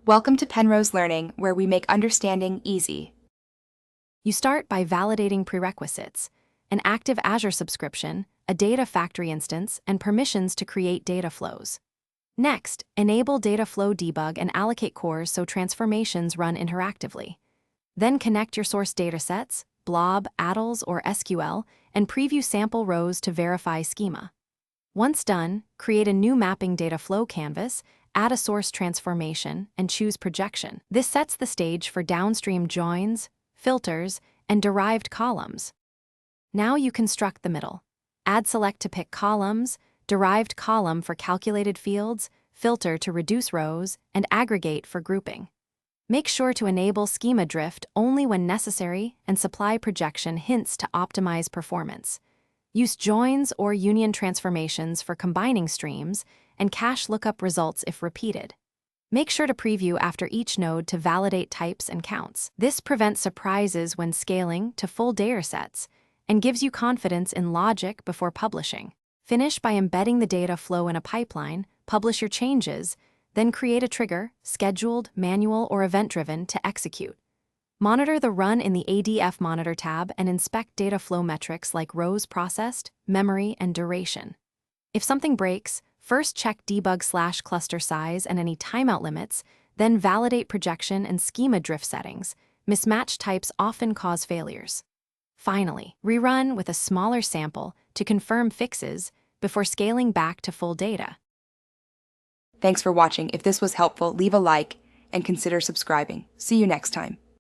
Welcome to Penrose Learning, where we make understanding easy. You start by validating prerequisites: an active Azure subscription, a Data Factory instance, and permissions to create data flows. Next, enable Dataflow debug and allocate cores so transformations run interactively. Then connect your source datasets, blob, ADLs, or SQL, and preview sample rows to verify schema. Once done, create a new mapping data flow canvas, add a source transformation, and choose projection. This sets the stage for downstream joins, filters, and derived columns. Now you construct the middle. Add select to pick columns, derived column for calculated fields, filter to reduce rows, and aggregate for grouping. Make sure to enable schema drift only when necessary and supply projection hints to optimize performance. Use joins or union transformations for combining streams, and cache lookup results if repeated. Make sure to preview after each node to validate types and counts. This prevents surprises when scaling to full datasets and gives you confidence in logic before publishing. Finish by embedding the data flow in a pipeline, publish your changes, then create a trigger, scheduled, manual, or event-driven, to execute. Monitor the run in the ADF Monitor tab and inspect data flow metrics like rows processed, memory, and duration. If something breaks, first check debug/cluster size and any timeout limits, then validate projection and schema drift settings. Mismatched types often cause failures. Finally, rerun with a smaller sample to confirm fixes before scaling back to full data. Thanks for watching. If this was helpful, leave a like and consider subscribing. See you next time.